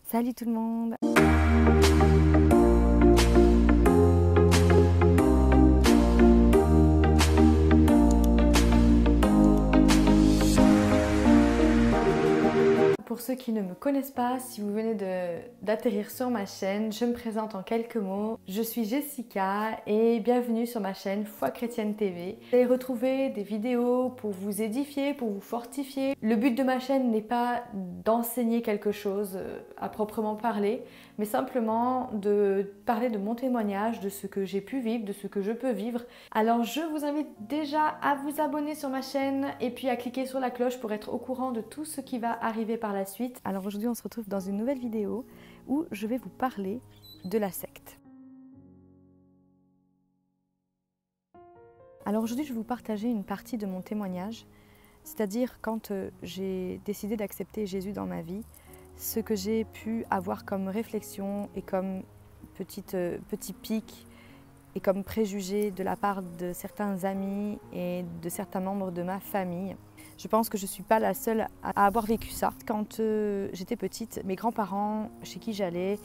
Salut tout le monde! Pour ceux qui ne me connaissent pas, si vous venez d'atterrir sur ma chaîne, je me présente en quelques mots. Je suis Jessica et bienvenue sur ma chaîne Foi Chrétienne TV. Vous allez retrouver des vidéos pour vous édifier, pour vous fortifier. Le but de ma chaîne n'est pas d'enseigner quelque chose à proprement parler, mais simplement de parler de mon témoignage, de ce que j'ai pu vivre, de ce que je peux vivre. Alors je vous invite déjà à vous abonner sur ma chaîne et puis à cliquer sur la cloche pour être au courant de tout ce qui va arriver par la suite. Alors aujourd'hui on se retrouve dans une nouvelle vidéo où je vais vous parler de la secte. Alors aujourd'hui je vais vous partager une partie de mon témoignage, c'est-à-dire quand j'ai décidé d'accepter Jésus dans ma vie, ce que j'ai pu avoir comme réflexion et comme petit pic et comme préjugé de la part de certains amis et de certains membres de ma famille. Je pense que je ne suis pas la seule à avoir vécu ça. Quand j'étais petite, mes grands-parents, chez qui j'allais,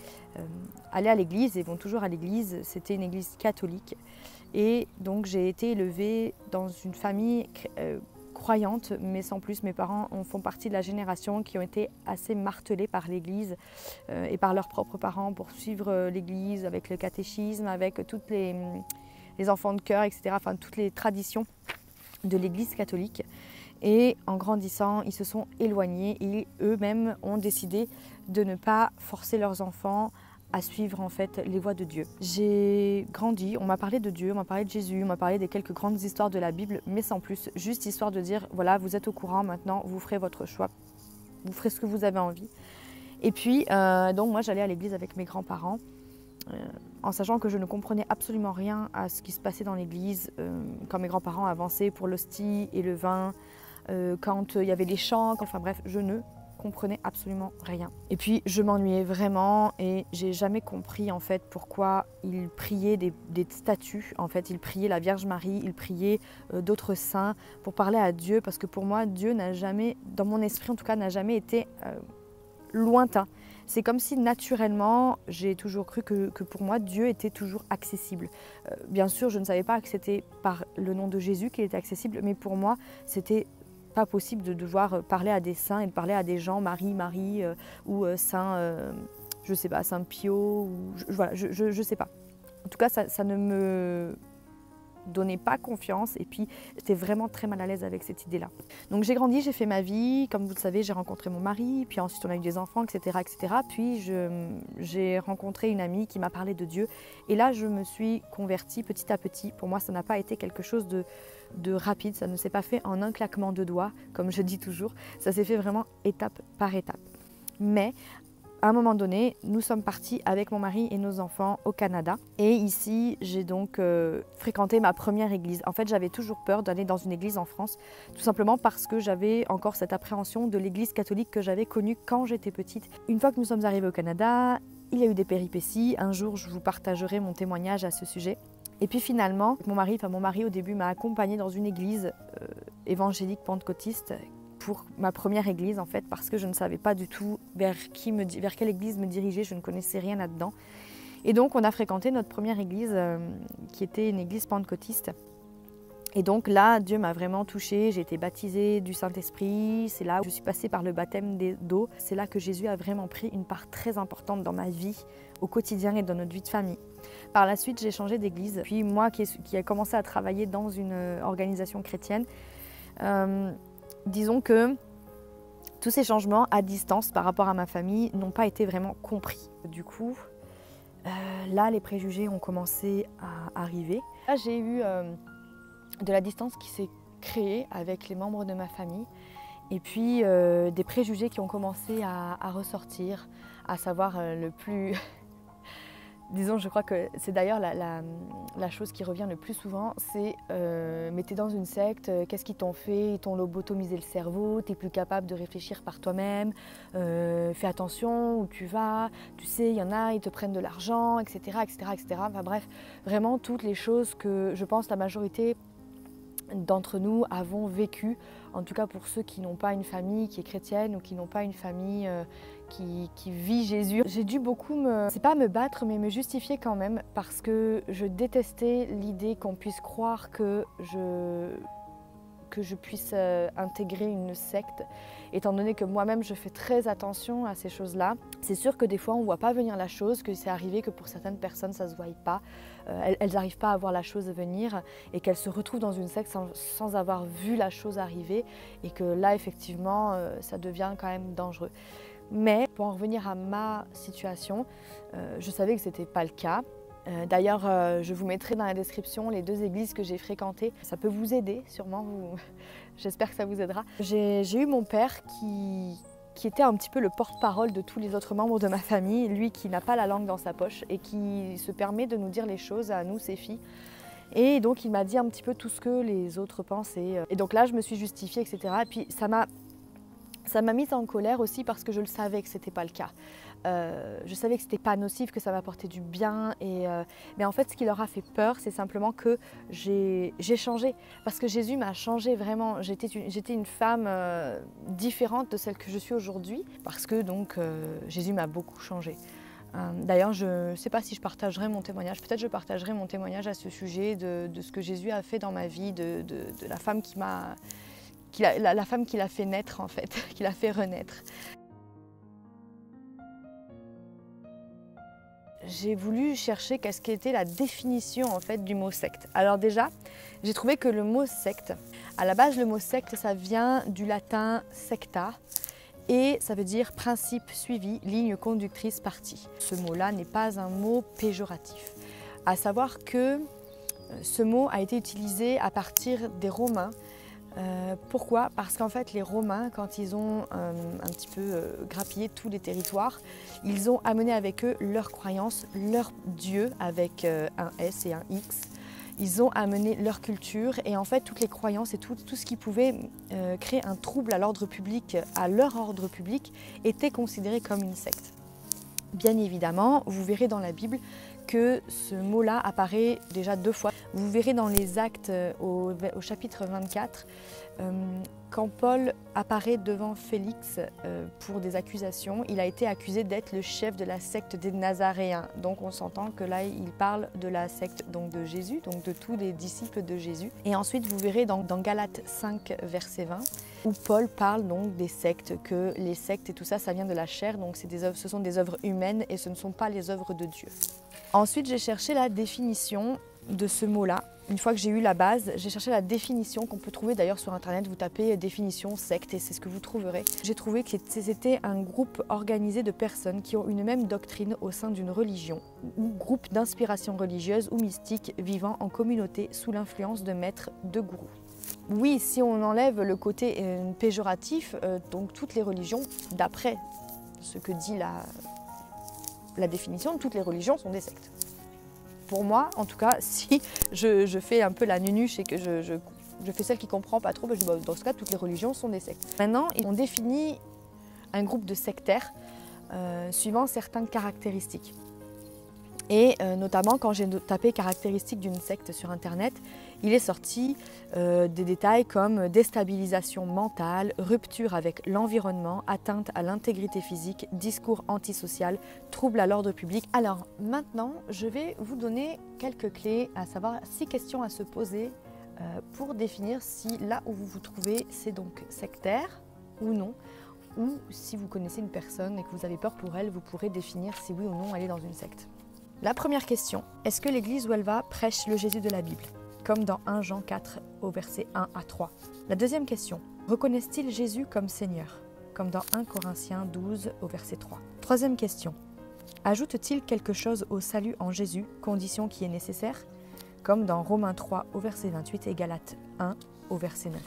allaient à l'église et vont toujours à l'église. C'était une église catholique. Et donc j'ai été élevée dans une famille croyante, mais sans plus. Mes parents font partie de la génération qui ont été assez martelés par l'église et par leurs propres parents pour suivre l'église avec le catéchisme, avec toutes les enfants de chœur, etc. Enfin, toutes les traditions de l'église catholique. Et en grandissant, ils se sont éloignés et eux-mêmes ont décidé de ne pas forcer leurs enfants à suivre en fait les voies de Dieu. J'ai grandi, on m'a parlé de Dieu, on m'a parlé de Jésus, on m'a parlé des quelques grandes histoires de la Bible, mais sans plus, juste histoire de dire voilà, vous êtes au courant maintenant, vous ferez votre choix, vous ferez ce que vous avez envie. Et puis donc moi j'allais à l'église avec mes grands-parents, en sachant que je ne comprenais absolument rien à ce qui se passait dans l'église quand mes grands-parents avançaient pour l'hostie et le vin, quand il y avait les chants, enfin bref, je ne comprenais absolument rien. Et puis je m'ennuyais vraiment et j'ai jamais compris en fait pourquoi ils priaient des statues. En fait, ils priaient la Vierge Marie, ils priaient d'autres saints pour parler à Dieu, parce que pour moi, Dieu n'a jamais, dans mon esprit en tout cas, n'a jamais été lointain. C'est comme si naturellement, j'ai toujours cru que pour moi, Dieu était toujours accessible. Bien sûr, je ne savais pas que c'était par le nom de Jésus qu'il était accessible, mais pour moi, c'était pas possible de devoir parler à des saints et de parler à des gens, Marie, ou Saint, je sais pas, Saint Pio, ou voilà, je sais pas. En tout cas, ça ne me donnait pas confiance et puis j'étais vraiment très mal à l'aise avec cette idée-là. Donc j'ai grandi, j'ai fait ma vie, comme vous le savez, j'ai rencontré mon mari, puis ensuite on a eu des enfants, etc. etc. Puis j'ai rencontré une amie qui m'a parlé de Dieu et là je me suis convertie petit à petit. Pour moi, ça n'a pas été quelque chose de rapide, ça ne s'est pas fait en un claquement de doigts, comme je dis toujours, ça s'est fait vraiment étape par étape. Mais à un moment donné, nous sommes partis avec mon mari et nos enfants au Canada. Et ici, j'ai donc fréquenté ma première église. En fait, j'avais toujours peur d'aller dans une église en France, tout simplement parce que j'avais encore cette appréhension de l'église catholique que j'avais connue quand j'étais petite. Une fois que nous sommes arrivés au Canada, il y a eu des péripéties. Un jour, je vous partagerai mon témoignage à ce sujet. Et puis finalement, mon mari au début m'a accompagnée dans une église évangélique pentecôtiste, pour ma première église en fait, parce que je ne savais pas du tout vers quelle église me diriger, je ne connaissais rien là-dedans. Et donc on a fréquenté notre première église qui était une église pentecôtiste. Et donc là, Dieu m'a vraiment touchée, j'ai été baptisée du Saint-Esprit, c'est là où je suis passée par le baptême d'eau. C'est là que Jésus a vraiment pris une part très importante dans ma vie, au quotidien et dans notre vie de famille. Par la suite, j'ai changé d'église. Puis moi qui ai commencé à travailler dans une organisation chrétienne, disons que tous ces changements à distance par rapport à ma famille n'ont pas été vraiment compris. Du coup, là, les préjugés ont commencé à arriver. Là, j'ai eu de la distance qui s'est créée avec les membres de ma famille et puis des préjugés qui ont commencé à ressortir, à savoir le plus... Disons, je crois que c'est d'ailleurs la chose qui revient le plus souvent, c'est mais t'es dans une secte, qu'est-ce qu'ils t'ont fait? Ils t'ont lobotomisé le cerveau, t'es plus capable de réfléchir par toi-même, fais attention où tu vas, tu sais, il y en a, ils te prennent de l'argent, etc., etc., etc. Enfin bref, vraiment toutes les choses que je pense la majorité d'entre nous avons vécu, en tout cas pour ceux qui n'ont pas une famille qui est chrétienne ou qui n'ont pas une famille qui vit Jésus. J'ai dû beaucoup c'est pas me battre, mais me justifier quand même, parce que je détestais l'idée qu'on puisse croire que je puisse intégrer une secte, étant donné que moi-même je fais très attention à ces choses-là. C'est sûr que des fois on ne voit pas venir la chose, que c'est arrivé que pour certaines personnes ça ne se voit pas, elles n'arrivent pas à voir la chose venir et qu'elles se retrouvent dans une secte sans avoir vu la chose arriver, et que là effectivement ça devient quand même dangereux. Mais pour en revenir à ma situation, je savais que ce n'était pas le cas. D'ailleurs, je vous mettrai dans la description les 2 églises que j'ai fréquentées. Ça peut vous aider, sûrement. J'espère que ça vous aidera. J'ai eu mon père qui était un petit peu le porte-parole de tous les autres membres de ma famille, lui qui n'a pas la langue dans sa poche et qui se permet de nous dire les choses à nous, ses filles. Et donc il m'a dit un petit peu tout ce que les autres pensaient. Et donc là, je me suis justifiée, etc. Et puis ça m'a mise en colère aussi, parce que je le savais que ce n'était pas le cas. Je savais que ce n'était pas nocif, que ça m'apportait du bien. Mais en fait, ce qui leur a fait peur, c'est simplement que j'ai changé. Parce que Jésus m'a changé vraiment. J'étais une femme différente de celle que je suis aujourd'hui. Parce que donc Jésus m'a beaucoup changé. D'ailleurs, je ne sais pas si je partagerai mon témoignage. Peut-être je partagerai mon témoignage à ce sujet de ce que Jésus a fait dans ma vie, de la femme la femme qui l'a fait naître en fait, qui l'a fait renaître. J'ai voulu chercher qu'est-ce qu'était la définition en fait du mot secte. Alors déjà, j'ai trouvé que le mot secte, à la base le mot secte ça vient du latin secta et ça veut dire principe suivi, ligne conductrice partie. Ce mot-là n'est pas un mot péjoratif. À savoir que ce mot a été utilisé à partir des Romains. Pourquoi? Parce qu'en fait les Romains, quand ils ont un petit peu grappillé tous les territoires, ils ont amené avec eux leurs croyances, leur Dieu avec un S et un X. Ils ont amené leur culture et en fait toutes les croyances et tout ce qui pouvait créer un trouble à l'ordre public, à leur ordre public, était considéré comme une secte. Bien évidemment, vous verrez dans la Bible que ce mot-là apparaît déjà 2 fois. Vous verrez dans les Actes au chapitre 24, quand Paul apparaît devant Félix pour des accusations, il a été accusé d'être le chef de la secte des Nazaréens. Donc on s'entend que là il parle de la secte donc de Jésus, donc de tous les disciples de Jésus. Et ensuite vous verrez dans Galates 5 verset 20, où Paul parle donc des sectes, que les sectes et tout ça, ça vient de la chair, donc ce sont des œuvres humaines et ce ne sont pas les œuvres de Dieu. Ensuite, j'ai cherché la définition de ce mot-là. Une fois que j'ai eu la base, j'ai cherché la définition qu'on peut trouver d'ailleurs sur internet. Vous tapez définition secte et c'est ce que vous trouverez. J'ai trouvé que c'était un groupe organisé de personnes qui ont une même doctrine au sein d'une religion ou groupe d'inspiration religieuse ou mystique vivant en communauté sous l'influence de maîtres, de gourous. Oui, si on enlève le côté péjoratif, donc toutes les religions, d'après ce que dit la définition, toutes les religions sont des sectes. Pour moi, en tout cas, si je fais un peu la nunuche et que je fais celle qui ne comprend pas trop, ben je dis, dans ce cas, toutes les religions sont des sectes. Maintenant, on définit un groupe de sectaires suivant certaines caractéristiques. Et notamment, quand j'ai tapé caractéristiques d'une secte sur Internet, il est sorti des détails comme déstabilisation mentale, rupture avec l'environnement, atteinte à l'intégrité physique, discours antisocial, trouble à l'ordre public. Alors maintenant, je vais vous donner quelques clés, à savoir 6 questions à se poser pour définir si là où vous vous trouvez, c'est donc sectaire ou non. Ou si vous connaissez une personne et que vous avez peur pour elle, vous pourrez définir si oui ou non elle est dans une secte. La première question, est-ce que l'église où elle va prêche le Jésus de la Bible, comme dans 1 Jean 4 au verset 1 à 3? La deuxième question, reconnaissent-ils Jésus comme Seigneur, comme dans 1 Corinthiens 12 au verset 3? Troisième question, ajoute-t-il quelque chose au salut en Jésus, condition qui est nécessaire, comme dans Romains 3 au verset 28 et Galates 1 au verset 9?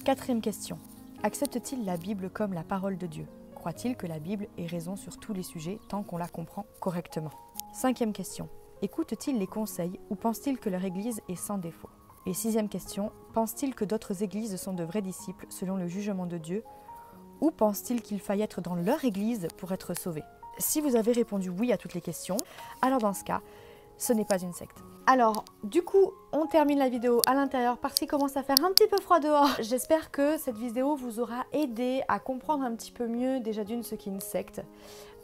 Quatrième question, accepte-t-il la Bible comme la parole de Dieu? Croit-il que la Bible ait raison sur tous les sujets tant qu'on la comprend correctement? Cinquième question, écoute-t-il les conseils ou pense-t-il que leur église est sans défaut? Et sixième question, pense-t-il que d'autres églises sont de vrais disciples selon le jugement de Dieu ou pense-t-il qu'il faille être dans leur église pour être sauvé? Si vous avez répondu oui à toutes les questions, alors dans ce cas, ce n'est pas une secte. Alors, du coup, on termine la vidéo à l'intérieur parce qu'il commence à faire un petit peu froid dehors. J'espère que cette vidéo vous aura aidé à comprendre un petit peu mieux déjà d'une ce qu'est une secte.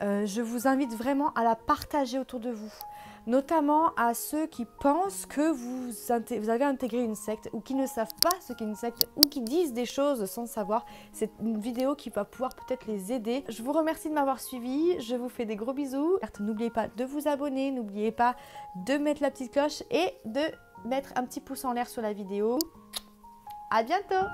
Je vous invite vraiment à la partager autour de vous, notamment à ceux qui pensent que vous avez intégré une secte ou qui ne savent pas ce qu'est une secte ou qui disent des choses sans savoir. C'est une vidéo qui va pouvoir peut-être les aider. Je vous remercie de m'avoir suivi, je vous fais des gros bisous. N'oubliez pas de vous abonner, n'oubliez pas de mettre la petite cloche et de mettre un petit pouce en l'air sur la vidéo. À bientôt!